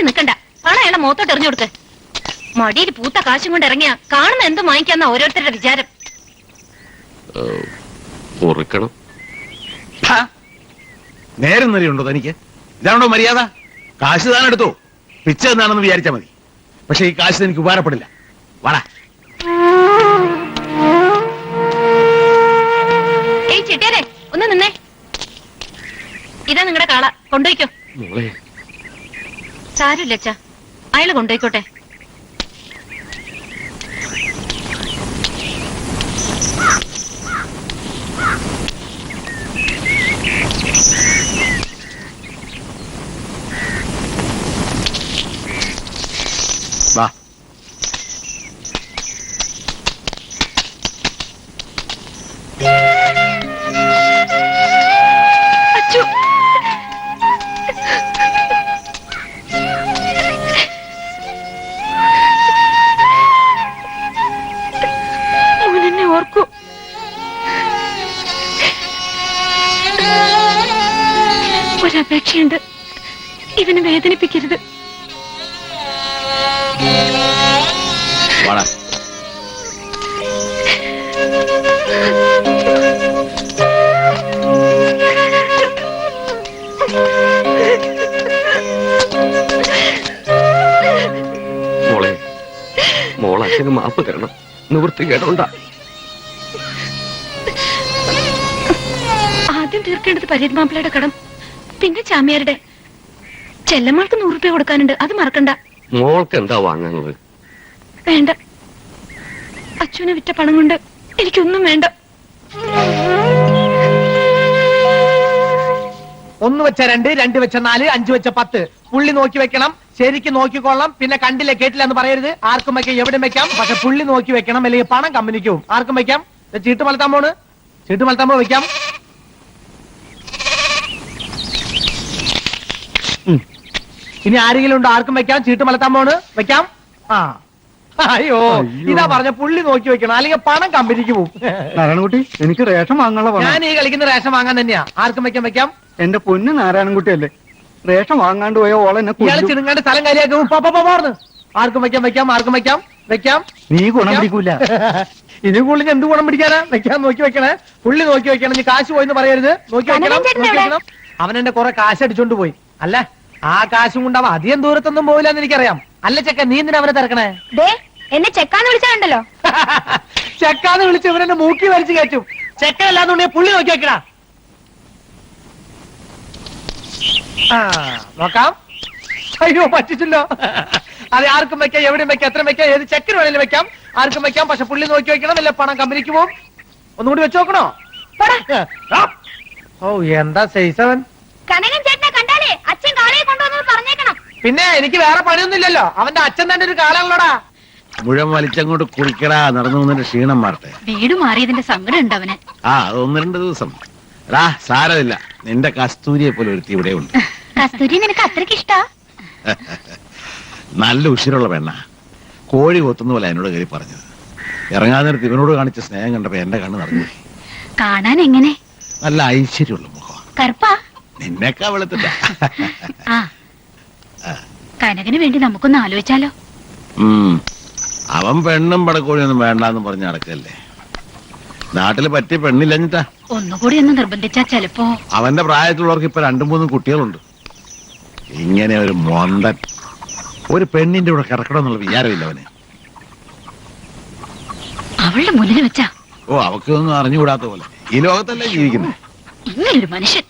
പിടിച്ചു നിക്കണ്ട. പണം അയാളെ മുഖത്തോട്ട് എറിഞ്ഞു കൊടുക്ക്. മടിയിൽ പൂത്ത കാശും കൊണ്ട് ഇറങ്ങിയ കാണുന്ന എന്തും വാങ്ങിക്കാന്ന ഓരോരുത്തരുടെ വിചാരം. നേരം നിറയുണ്ടോ തനിക്ക്? ഇതാണോ മര്യാദ? കാശ് താൻ എടുത്തോ, പിച്ച എന്നാണെന്ന് വിചാരിച്ചാ മതി. പക്ഷെ ഈ കാശ് എനിക്ക് ഉപകാരപ്പെടില്ല. വാടാ. ഏയ് ചിട്ടേരെ, ഒന്ന് നിന്നേ. ഇതാ നിങ്ങളുടെ കാള, കൊണ്ടുപോയിക്കോ. സാരമില്ല അച്ഛാ, അയാള് കൊണ്ടുപോയിക്കോട്ടെ. വാ. അച്ചു, മോനെന്നെ ഓർക്കൂ. ഒരപേക്ഷയുണ്ട്, ഇവനെ വേദനിപ്പിക്കരുത്. വാടാ. മോളെ, മോൾ അച്ഛന് മാപ്പ് തരണം. നിവൃത്തി കേട്ടോണ്ട. ആദ്യം തീർക്കേണ്ടത് പര്യന്മാപ്പിളയുടെ കടം, പിന്നെ ചാമിയാരുടെ. ചെല്ലമ്മൾക്ക് 100 രൂപ കൊടുക്കാനുണ്ട്, അത് മറക്കണ്ട. മോൾക്ക് എന്താ വാങ്ങാനുള്ളത്? വേണ്ട, അച്ഛനെ വിറ്റ പണം കൊണ്ട് എനിക്കൊന്നും വേണ്ട. 1 വെച്ച 2, 2 വെച്ച 4, 5 വെച്ച 10. പുള്ളി നോക്കി വെക്കണം, ശരിക്കും നോക്കിക്കൊള്ളാം. പിന്നെ കണ്ടില്ല കേട്ടില്ല എന്ന് പറയരുത്. ആർക്കും വെക്കാം, എവിടെ വെക്കാം, പക്ഷെ പുള്ളി നോക്കി വെക്കണം, അല്ലെങ്കിൽ പണം കമ്പനിക്ക് പോകും. ആർക്കും വെക്കാം. ചീട്ട് മലത്താൻ പോണ്, ചീട്ട് മലത്താൻ പോ വെക്കാം. ഇനി ആരെങ്കിലും ഉണ്ടോ? ആർക്കും വെക്കാം. ചീട്ട് മലത്താൻ പോണ്, വെക്കാം. ആ, അയ്യോ, ഇതാ പറഞ്ഞ പുള്ളി നോക്കി വെക്കണം, അല്ലെങ്കിൽ പണം കമ്പനിക്ക് പോകും. നാരായണൻകുട്ടി, എനിക്ക് റേഷൻ വാങ്ങാനുള്ള പണം. ഞാൻ ഈ കളിക്കുന്ന റേഷൻ വാങ്ങാൻ തന്നെയാ. ആർക്കും വെക്കാം, വെക്കാം. എന്റെ പൊന്ന് നാരായണൻകുട്ടി അല്ലേ, റേഷൻ വാങ്ങാണ്ട് പോയ ഓളെന്നെ ഇയാള് ചിടുങ്ങാണ്ട് സ്ഥലം കാര്യമാക്കും. ആർക്കും വെക്കാം, വെക്കാം. ആർക്കും വെക്കാം, വെക്കാം. നീ ഗുണം പിടിക്കൂല. ഇനി കൂടുതൽ എന്ത് ഗുണം പിടിക്കാനാ? വെക്കാൻ നോക്കി വെക്കണേ, പുള്ളി നോക്കി വെക്കണം. നീ കാശ് പോയിന്ന് പറയരുത്. നോക്കി വെക്കണം, നോക്കി വെക്കണം. അവൻ എന്റെ കുറെ കാശ് അടിച്ചോണ്ട് പോയി. അല്ല, ആ കാശും കൊണ്ടാവും അധികം ദൂരത്തൊന്നും പോയില്ലെന്ന് എനിക്കറിയാം. അല്ല ചെക്ക, നീ എന്തിനാ അവനെ തിരക്കണേ? എന്നെ ചെക്കാന്ന് വിളിച്ചാണ്ടല്ലോ. ചെക്കാന്ന് വിളിച്ച് ഇവരെന്നെ മൂക്കി വലിച്ചു കയറ്റും. ചെക്കല്ലാന്നുണ്ടെങ്കിൽ പുള്ളി നോക്കി വെക്കണ. ആ, നോക്കാം. അയ്യോ, പറ്റിച്ചല്ലോ. അത് ആർക്കും വെക്കാം, എവിടെയും വെക്കാം, എത്ര വെക്കാം, ഏത് ചെക്കിന് വേണേലും വെക്കാം. ആർക്കും വെക്കാം, പക്ഷെ പുള്ളി നോക്കി വെക്കണം, അല്ലെ പണം കമ്പനിക്ക് പോകും. ഒന്നുകൂടി വെച്ച് നോക്കണോ? ഓ, എന്താ സൈസവൻ. പിന്നെ എനിക്ക് വേറെ പണിയൊന്നുമില്ലല്ലോ. അവന്റെ അച്ഛൻ തന്നെ ഒരു കാലമുള്ളടാ. മുഴുവൻ വലിച്ചങ്ങോട്ട് കുളിക്കടാ, നടന്നു വന്നിട്ട് ക്ഷീണം മാറട്ടെ. വീട് മാറിയതിന്റെ സങ്കടം ഉണ്ട് അവന്. ആ, അത് 1-2 ദിവസം. എടാ, സാരമില്ല, നിന്റെ കസ്തൂരിയെ പോലെ ഒരുത്തി ഇവിടെ ഉണ്ട്. കസ്തൂരി നിനക്ക് അത്രയ്ക്ക് ഇഷ്ടാ? നല്ല ഉഷിരുള്ള പെണ്ണ. കോഴി കൊത്തുന്ന പോലെ എന്നോട് കയറി പറഞ്ഞത്. ഇറങ്ങാൻ നേരത്ത് ഇവനോട് കാണിച്ച സ്നേഹം കണ്ടപ്പോ എന്റെ കണ്ണ് നിറഞ്ഞു. കാണാൻ എങ്ങനെ? നല്ല ഐശ്വര്യമുള്ള മുഖം. കറുപ്പാ? നിന്നെക്കാ വെളുത്തിട്ട. കനകന് വേണ്ടി നമുക്കൊന്ന് ആലോചിച്ചാലോ? അവൻ പെണ്ണും പടക്കോഴിയൊന്നും വേണ്ടാന്ന് പറഞ്ഞ് നടക്കല്ലേ. നാട്ടില് പറ്റിയ പെണ്ണില്ലഞ്ഞിട്ടാ. ഒന്നുകൂടി ഒന്ന് നിർബന്ധിച്ചാ ചെലപ്പോ. അവന്റെ പ്രായത്തിലുള്ളവർക്ക് ഇപ്പൊ 2-3 കുട്ടികളുണ്ട്. ഇങ്ങനെ ഒരു മൊന്തൻ ഒരു പെണ്ണിന്റെ കൂടെ കിടക്കണമെന്നുള്ള വിചാരമില്ല അവന്. അവളുടെ മുന്നിൽ വെച്ചാ ഓ, അവക്കൊന്നും അറിഞ്ഞുകൂടാത്ത പോലെ. ഈ ലോകത്തല്ലേ ജീവിക്കുന്നത്. ഇങ്ങനൊരു മനുഷ്യൻ.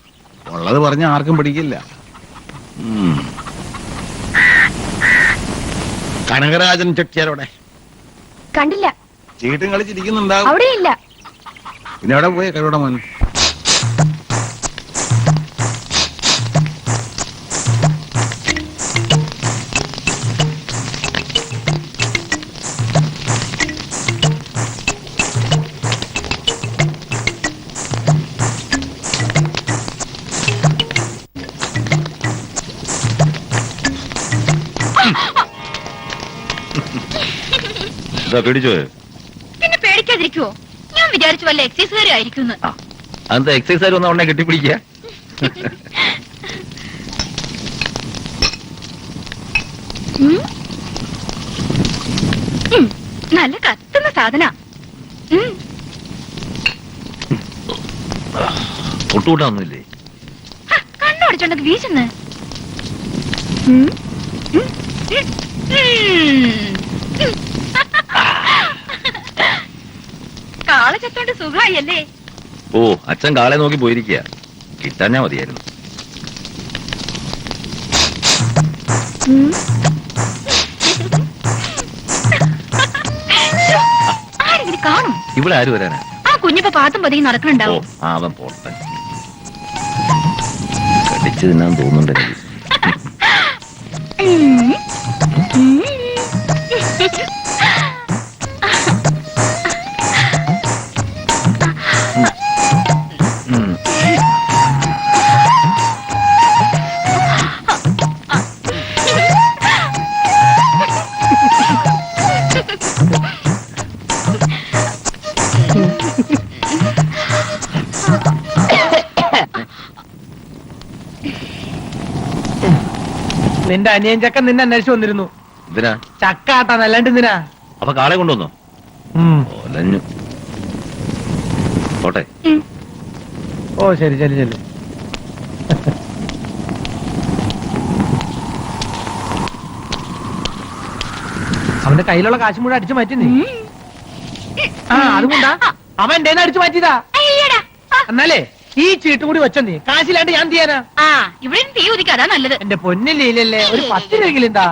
ഉള്ളത് പറഞ്ഞ ആർക്കും പിടിക്കില്ല. കനകരാജൻ ചെട്ടിയാരോടെ കണ്ടില്ല. ചീട്ടും കളിച്ചിരിക്കുന്നുണ്ടാവും. അവിടെ ഇല്ല. പിന്നെ അവിടെ പോയി കഴിവിടെ മോൻ. പേടിച്ചോ? പിന്നെ പേടിക്കാതിരിക്കുവോ? ഞാൻ വിചാരിച്ചു വല്ല എക്സൈസുകാരും ആയിരിക്കും. അതെന്താ എക്സൈസുകാർ ഒന്ന് ഉടനെ കെട്ടിപ്പിടിക്കുക? ഉം. ഉം, നല്ല കത്തുന്ന സാധന. തൊട്ടുകൂട്ടാന്നില്ലേ? കണ്ണോടിച്ചോണ്ടൊക്കെ വീശുന്ന്. കാള ചത്തോണ്ട് സുഖായല്ലേ? ഓ, അച്ഛൻ കാളെ നോക്കി പോയിരിക്കുക. കിട്ടാഞ്ഞാ മതിയായിരുന്നു. ആരെങ്കിലും കാണും? ഇവിടെ ആര് വരാനാ? ആ കുഞ്ഞിപ്പോ പാത്തും പതിയും ഓ, നടക്കണുണ്ടാവും. അവൻ പോട്ടെ. കടിച്ചു തിന്നാൻ തോന്നുന്നുണ്ട് എനിക്ക്. ഉം. നിന്റെ അനിയൻ ചക്കൻ നിന്നെ അന്വേഷിച്ചു വന്നിരുന്നു. എന്തിനാ? ചക്ക ആട്ടാൻ അല്ലാണ്ട് എന്തിനാ? അപ്പൊ കാളെ കൊണ്ടുവന്നോ? ഓലഞ്ഞു. പോട്ടെ. ഓ ശരി ശരി ശരി. അവന്റെ കയ്യിലുള്ള കാശ് മുഴുവൻ അടിച്ചു മാറ്റി നീ. ആ അതുകൊണ്ടാ അവൻ എന്റെ അടിച്ചു മാറ്റിയതാ. എന്നാലേ ഈ ചീട്ടും കൂടി വെച്ചോ നീ. കാശില്ലാണ്ട് ഞാൻ ചെയ്യാനാ? ആ ഇവിടെ തീ ഉദിക്കാതാ നല്ലത്. എന്റെ പൊന്നില്ലല്ലേ ഒരു 10 രൂപയെങ്കിലും എന്താ?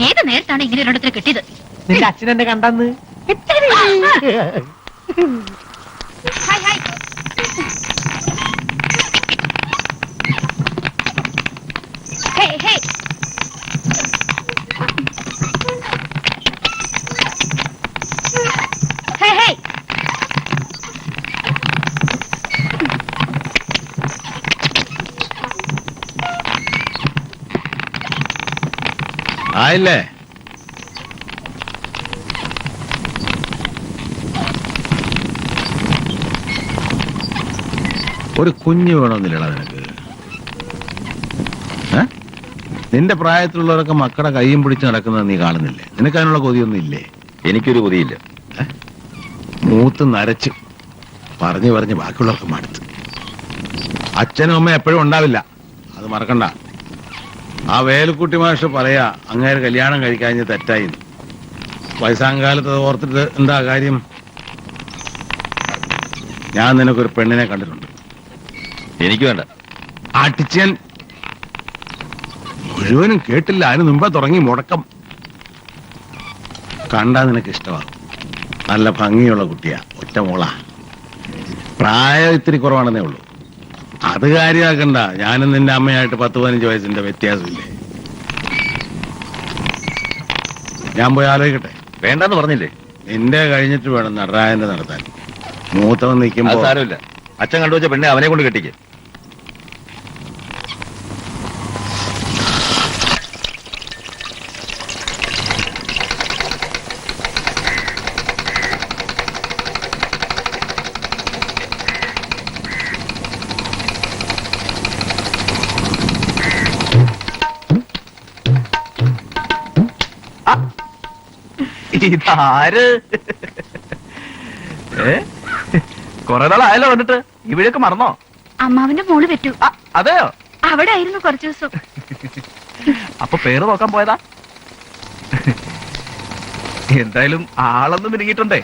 ഏത് നേരത്താണ് ഇങ്ങനെ ഒരിടത്തിൽ കിട്ടിയത്? നിന്റെ അച്ഛൻ എന്നെ കണ്ടെന്ന്. Hi hi. Hey hey. Hey hey. ആയില്ലേ? ഒരു കുഞ്ഞ് വേണമെന്നില്ലടാ നിനക്ക്? നിന്റെ പ്രായത്തിലുള്ളവരൊക്കെ മക്കളുടെ കൈയും പിടിച്ച് നടക്കുന്നത് നീ കാണുന്നില്ലേ? നിനക്ക് അതിനുള്ള കൊതിയൊന്നും ഇല്ലേ? എനിക്കൊരു കൊതിയില്ല. മൂത്ത് നരച്ച് പറഞ്ഞു പറഞ്ഞ് ബാക്കിയുള്ളവർക്ക് മടുത്ത്. അച്ഛനും അമ്മ എപ്പോഴും ഉണ്ടാവില്ല, അത് മറക്കണ്ട. ആ വേലുക്കുട്ടി മാഷ് പറയാ അങ്ങേര് കല്യാണം കഴിക്കാഞ്ഞ് തെറ്റായി. വയസ്സാങ്കാലത്ത് അത് ഓർത്തിട്ട് എന്താ കാര്യം? ഞാൻ നിനക്കൊരു പെണ്ണിനെ കണ്ടിട്ടുണ്ട്. എനിക്ക് വേണ്ട. ആട്ടിച്ചൻ മുഴുവനും കേട്ടില്ല, അതിന് മുമ്പേ തുടങ്ങി മുടക്കം. കണ്ടാ നിനക്ക് ഇഷ്ടമാകും. നല്ല ഭംഗിയുള്ള കുട്ടിയാ, ഒറ്റ മോളാ. പ്രായം ഇത്തിരി കുറവാണെന്നേ ഉള്ളൂ. അത് കാര്യമാക്കണ്ട. ഞാനും നിന്റെ അമ്മയായിട്ട് 10-15 വയസ്സിന്റെ വ്യത്യാസമില്ലേ? ഞാൻ പോയി ആലോചിക്കട്ടെ. വേണ്ടെന്ന് പറഞ്ഞില്ലേ? നിന്റെ കഴിഞ്ഞിട്ട് വേണം നടരാജന്റെ നടത്താൻ. മൂത്തവൻ അത് നിൽക്കുമ്പോ സാരമില്ല. അച്ഛൻ കണ്ടുവച്ച പെണ്ണെ അവനെ കൊണ്ട് കെട്ടിക്ക്. ഇതാര്? കൊറേ നാളായല്ലോ വന്നിട്ട്. ഇവിടെയൊക്കെ മറന്നോ? അമ്മാവന്റെ മോള് പറ്റൂ. അതെയോ? അവിടെ ആയിരുന്നു കുറച്ചു ദിവസം. അപ്പൊ പേര് നോക്കാൻ പോയതാ? എന്തായാലും ആളൊന്നും മിനുങ്ങിയിട്ടുണ്ടേ.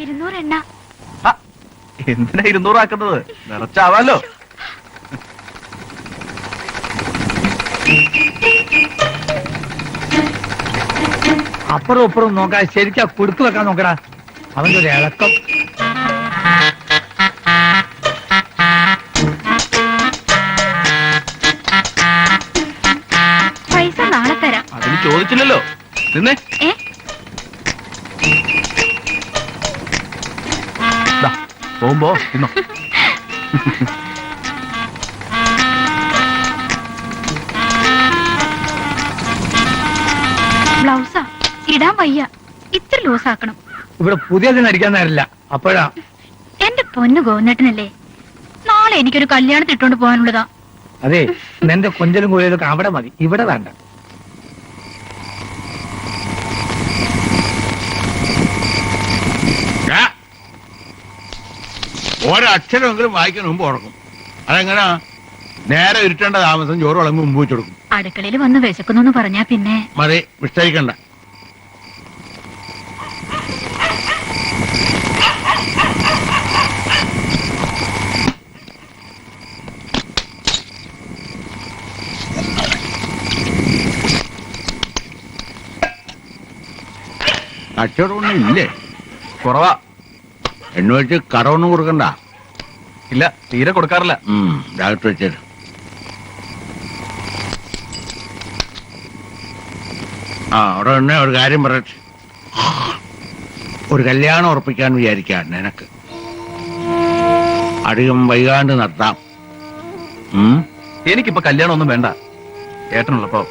200 എണ്ണ. എന്തിനാ 200 ആക്കുന്നത്? നിറച്ചാവാലോ. അപ്പുറം ഇപ്പുറം നോക്കാൻ ശരിക്കാ കുടുക്ക് വെക്കാൻ നോക്കടാ. അവന്റെ ഒരു ഇളക്കം. പൈസ നാളെ തരാം. അതിന് ചോദിച്ചില്ലല്ലോ. നിന്നേ. ഏ? പോകുമ്പോ തിന്നോ. ബ്ലൗസാ ഇടാൻ വയ്യ, ഇത്ര ലൂസ് ആക്കണം. ഇവിടെ പുതിയതിന് അടിക്കാൻ നേരില്ല. അപ്പോഴാ എന്റെ പൊന്നു ഗോവിന്ദേട്ടനല്ലേ, നാളെ എനിക്കൊരു കല്യാണത്തിന് ഇട്ടോണ്ട് പോകാനുള്ളതാ. അതെ, നിന്റെ കൊഞ്ചലും കോയിലൊക്കെ അവിടെ മതി, ഇവിടെ വേണ്ട. ഒരക്ഷരമെങ്കിലും വായിക്കാൻ മുമ്പ് ഉറക്കും. അതെങ്ങനാ? നേരെ ഇരുട്ടേണ്ട താമസം ചോറ് വിളമ്പ് മുമ്പ് വെച്ച് കൊടുക്കും. അടുക്കളയിൽ വന്ന് വിശക്കുന്നു പറഞ്ഞാ പിന്നെ മതി, വിസ്തരിക്കണ്ട. കച്ചവടമൊന്നും ഇല്ലേ? കുറവാ. എണ്ണ വെച്ച് കടമൊന്നും കൊടുക്കണ്ട. ഇല്ല, തീരെ കൊടുക്കാറില്ല. ഡയറക്റ്റ് വെച്ചേര്. അവിടെ തന്നെ ഒരു കാര്യം പറയട്ടെ. ഒരു കല്യാണം ഉറപ്പിക്കാൻ വിചാരിക്കാൻ നിനക്ക് അധികം വൈകാണ്ട് നടത്താം. എനിക്കിപ്പോ കല്യാണം ഒന്നും വേണ്ട. ഏട്ടനുള്ളപ്പോ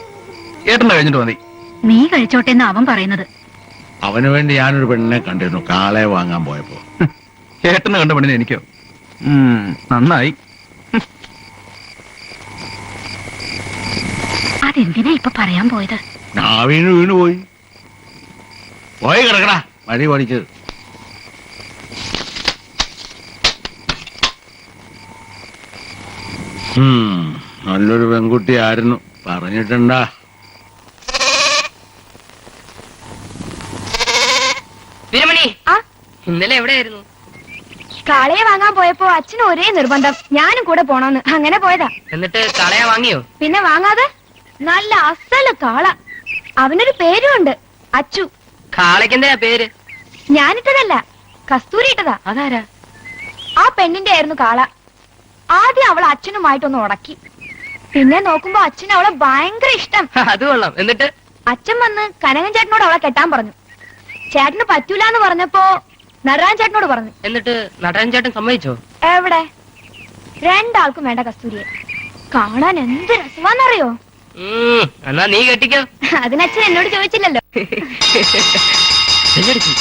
ഏട്ടന്റെ കഴിഞ്ഞിട്ട് മതി. നീ കഴിച്ചോട്ടെ എന്ന് അവൻ പറയുന്നത്. അവന് വേണ്ടി ഞാനൊരു പെണ്ണിനെ കണ്ടിരുന്നു കാളെ വാങ്ങാൻ പോയപ്പോ. ഏട്ടനെ കണ്ട പെണ്ണിനെ എനിക്കോ? നന്നായി. അതെന്തിനാ ഇപ്പൊ പറയാൻ പോയത്? നാവീന് വീണു പോയി കിടക്കടാ മഴ പഠിച്ചത്. നല്ലൊരു പെൺകുട്ടി ആയിരുന്നു, പറഞ്ഞിട്ടുണ്ടാ? വീരമണി, ഇന്നലെ എവിടെയായിരുന്നു? കാളയെ വാങ്ങാൻ പോയപ്പോ അച്ഛന് ഒരേ നിർബന്ധം, ഞാനും കൂടെ പോണോന്ന്. അങ്ങനെ പോയതാ. എന്നിട്ട് കളയാ വാങ്ങിയോ? പിന്നെ വാങ്ങാതെ? നല്ല അസല് കാള. അവനൊരു പേരുമുണ്ട്, അച്ചു. കാളയ്ക്ക് എന്തിനാ പേര്? ഞാനിട്ടതല്ല, കസ്തൂരി ഇട്ടതാ. അതാരാ? ആ പെണ്ണിന്റെ ആയിരുന്നു കാള. ആദ്യം അവൾ അച്ഛനുമായിട്ടൊന്ന് ഉടക്കി. പിന്നെ നോക്കുമ്പോ അച്ഛന് അവളെ ഭയങ്കര ഇഷ്ടം. അത് കൊള്ളാം. എന്നിട്ട് അച്ഛൻ വന്ന് കനകൻ ചേട്ടനോട് അവളെ കെട്ടാൻ പറഞ്ഞു. ചേട്ടന് പറ്റൂലെന്ന് പറഞ്ഞപ്പോ നടരാജൻ ചേട്ടനോട് പറഞ്ഞു. എന്നിട്ട് നടൻ ചേട്ടൻ സമ്മതിച്ചോ? എവിടെ, രണ്ടാൾക്കും വേണ്ട കസ്തൂരിയെ. കാണാൻ എന്ത് രസമാന്നറിയോ? എന്നാ നീ കെട്ടിക്കോ. അതിനച്ഛൻ എന്നോട് ചോദിച്ചില്ലല്ലോ. ശരിയടിച്ചു.